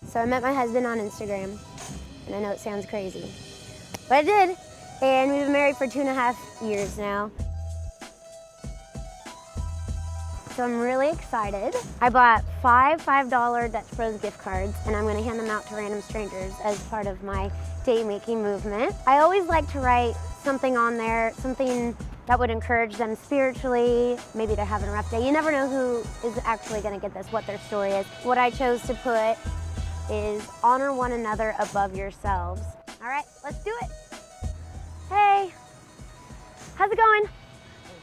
So I met my husband on Instagram, and I know it sounds crazy, but I did, and we've been married for 2.5 years now. So I'm really excited. I bought five $5 Dutch Bros gift cards, and I'm gonna hand them out to random strangers as part of my day-making movement. I always like to write something on there, something that would encourage them spiritually. Maybe they're having a rough day. You never know who is actually gonna get this, what their story is. What I chose to put is honor one another above yourselves. All right, let's do it. Hey, how's it going?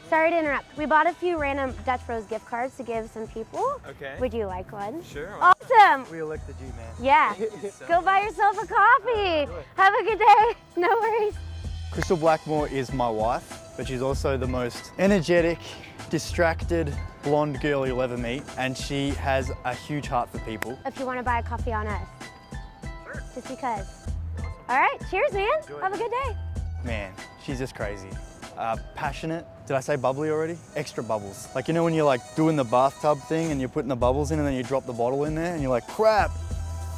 Sorry to interrupt. We bought a few random Dutch Bros gift cards to give some people. Okay. Would you like one? Sure. Awesome. We elected you, man. Yeah. Go buy yourself a coffee. Have a good day. No worries. Crystal Blackmore is my wife, but she's also the most energetic, distracted, blonde girl you'll ever meet, and she has a huge heart for people. If you want to buy a coffee on us. Sure. Just because. All right, cheers, man. Enjoy. Have a good day. Man, she's just crazy. Passionate. Did I say bubbly already? Extra bubbles. Like, you know when you're like doing the bathtub thing and you're putting the bubbles in and then you drop the bottle in there and you're like, crap.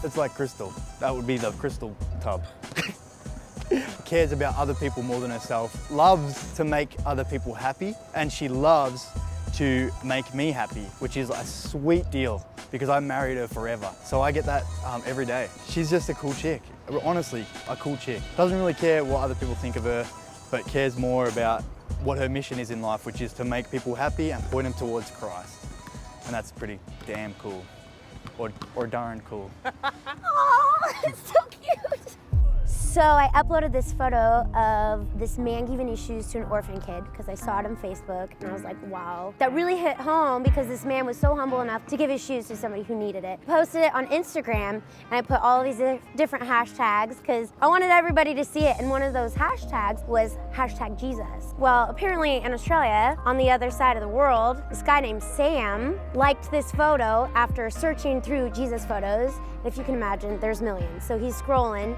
It's like Crystal. That would be the Crystal tub. Cares about other people more than herself. Loves to make other people happy, and she loves to make me happy, which is a sweet deal because I married her forever. So I get that every day. She's just a cool chick. Honestly, a cool chick. Doesn't really care what other people think of her, but cares more about what her mission is in life, which is to make people happy and point them towards Christ. And that's pretty damn cool. Or darn cool. Oh, it's so cute. So I uploaded this photo of this man giving his shoes to an orphan kid because I saw it on Facebook and I was like, wow. That really hit home because this man was so humble enough to give his shoes to somebody who needed it. Posted it on Instagram and I put all of these different hashtags because I wanted everybody to see it, and one of those hashtags was #Jesus. Well, apparently in Australia, on the other side of the world, this guy named Sam liked this photo after searching through Jesus photos. If you can imagine, there's millions. So he's scrolling,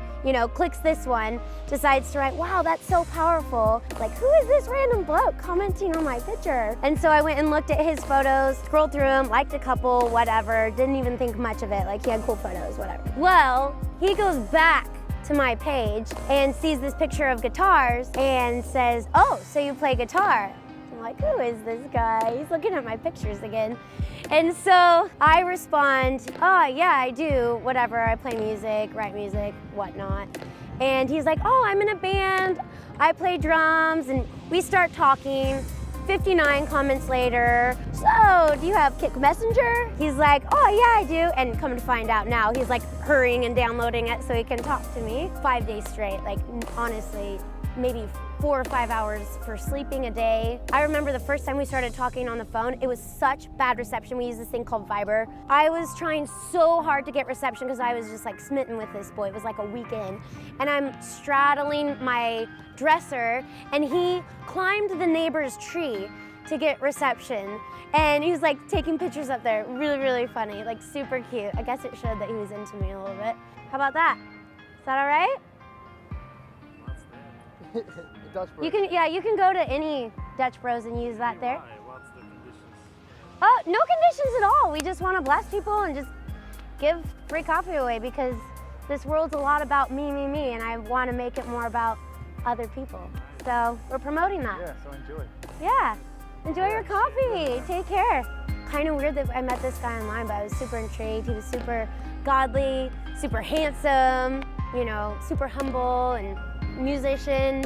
clicks this one, decides to write, wow, that's so powerful. Like, who is this random bloke commenting on my picture? And so I went and looked at his photos, scrolled through them, liked a couple, whatever, didn't even think much of it. Like, he had cool photos, whatever. Well, he goes back to my page and sees this picture of guitars and says, oh, so you play guitar? I'm like, who is this guy? He's looking at my pictures again. And so I respond, oh yeah, I do, whatever, I play music, write music, whatnot. And he's like, oh, I'm in a band, I play drums, and we start talking. 59 comments later, so do you have Kick Messenger? He's like, oh yeah, I do. And come to find out now, he's like hurrying and downloading it so he can talk to me. 5 days straight, like honestly, maybe 4 or 5 hours for sleeping a day. I remember the first time we started talking on the phone, it was such bad reception. We use this thing called Viber. I was trying so hard to get reception because I was just like smitten with this boy. It was like a weekend. And I'm straddling my dresser and he climbed the neighbor's tree to get reception. And he was like taking pictures up there. Really, really funny, like super cute. I guess it showed that he was into me a little bit. How about that? Is that all right? You can go to any Dutch Bros and use that there. What's the conditions? Oh, no conditions at all. We just want to bless people and just give free coffee away because this world's a lot about me, and I want to make it more about other people. So we're promoting that. Yeah, so enjoy. Yeah, enjoy your coffee. Take care. Kind of weird that I met this guy online, but I was super intrigued. He was super godly, super handsome, super humble and musician.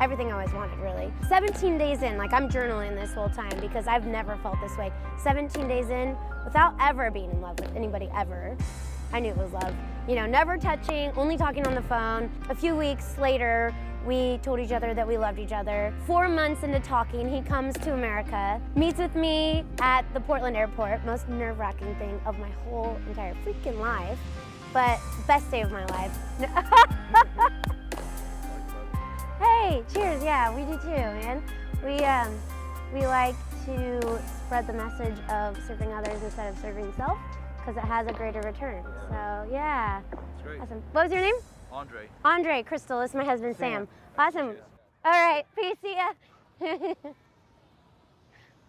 Everything I always wanted, really. 17 days in, like I'm journaling this whole time because I've never felt this way. 17 days in, without ever being in love with anybody ever, I knew it was love. Never touching, only talking on the phone. A few weeks later, we told each other that we loved each other. 4 months into talking, he comes to America, meets with me at the Portland airport, most nerve-wracking thing of my whole entire freaking life, but best day of my life. Hey, cheers, yeah, we do too, man. We like to spread the message of serving others instead of serving self because it has a greater return. So, yeah. That's great. Awesome. What was your name? Andre. Andre, Crystal, this is my husband, Sam. Awesome. Cheers. All right, peace, see ya.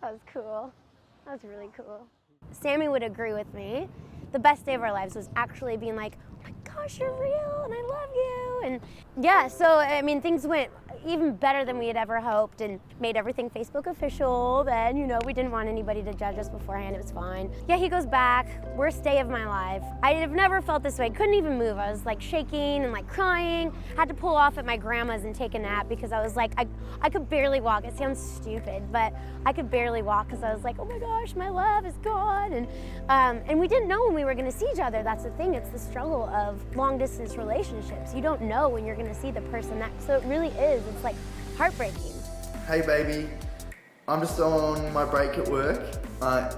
That was cool. That was really cool. Sammy would agree with me the best day of our lives was actually being like, oh my gosh, you're real and I love you. And yeah, so I mean, things went even better than we had ever hoped and made everything Facebook official. Then, you know, we didn't want anybody to judge us beforehand. It was fine. Yeah, he goes back. Worst day of my life. I have never felt this way. Couldn't even move. I was like shaking and like crying. Had to pull off at my grandma's and take a nap because I was like, I could barely walk. It sounds stupid, but I could barely walk because I was like, oh my gosh, my love is gone. And we didn't know when we were going to see each other. That's the thing. It's the struggle of long distance relationships. You don't know when you're going to see the person next. So it really is. It's like heartbreaking. Hey baby, I'm just on my break at work.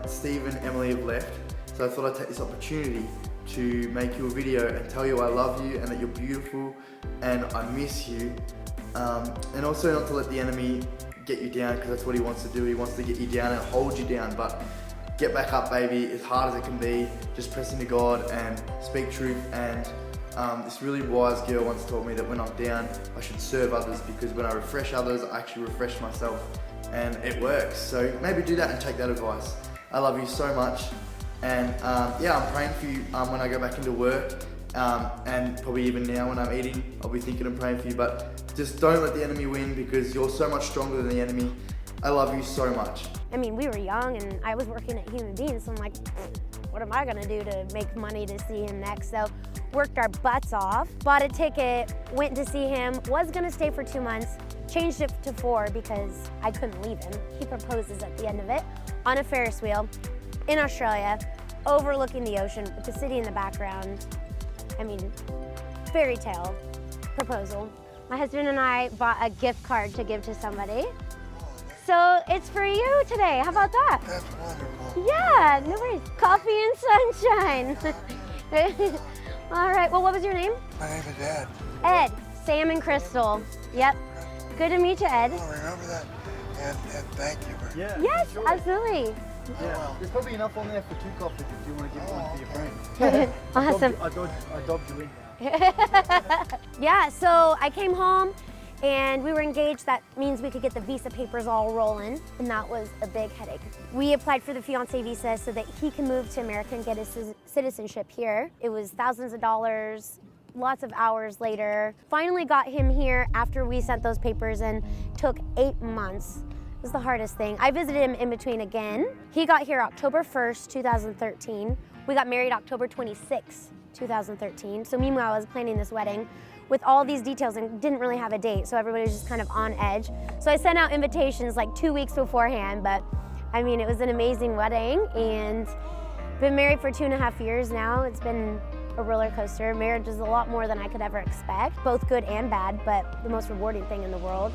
Steve and Emily have left, so I thought I'd take this opportunity to make you a video and tell you I love you and that you're beautiful and I miss you. And also not to let the enemy get you down, because that's what he wants to do. He wants to get you down and hold you down, but get back up, baby, as hard as it can be. Just press into God and speak truth. And this really wise girl once told me that when I'm down, I should serve others, because when I refresh others, I actually refresh myself, and it works. So maybe do that and take that advice. I love you so much, and yeah, I'm praying for you when I go back into work, and probably even now when I'm eating, I'll be thinking and praying for you. But just don't let the enemy win, because you're so much stronger than the enemy. I love you so much. I mean, we were young and I was working at Human Beings, so I'm like, what am I gonna do to make money to see him next? So worked our butts off, bought a ticket, went to see him, was gonna stay for 2 months, changed it to 4 because I couldn't leave him. He proposes at the end of it on a Ferris wheel in Australia, overlooking the ocean with the city in the background. I mean, fairy tale proposal. My husband and I bought a gift card to give to somebody. So it's for you today. How about that? That's wonderful. Yeah, no worries. Coffee and sunshine. All right, well, what was your name? My name is Ed. Ed, Sam and Crystal. Yep. Good to meet you, Ed. I'll remember that, and thank you for Yeah. Yes, sure. absolutely. Yeah. There's probably enough on there for 2 coffees if you want to give one for your friend. Awesome. I dobbed you in now. Yeah, so I came home and we were engaged. That means we could get the visa papers all rolling, and that was a big headache. We applied for the fiancé visa so that he can move to America and get his citizenship here. It was thousands of dollars, lots of hours later. Finally got him here after we sent those papers in. Took 8 months. It was the hardest thing. I visited him in between again. He got here October 1st, 2013. We got married October 26th, 2013. So meanwhile, I was planning this wedding with all these details and didn't really have a date, so everybody was just kind of on edge. So I sent out invitations like 2 weeks beforehand, but I mean, it was an amazing wedding, and been married for 2.5 years now. It's been a roller coaster. Marriage is a lot more than I could ever expect, both good and bad, but the most rewarding thing in the world.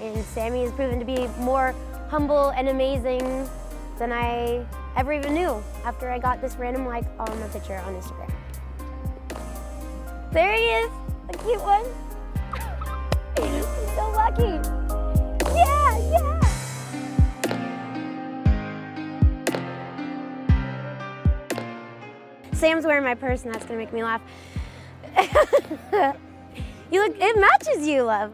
And Sammy has proven to be more humble and amazing than I ever even knew after I got this random like on my picture on Instagram. There he is. The cute one. I'm so lucky. Yeah, yeah. Sam's wearing my purse and that's gonna make me laugh. It matches you, love.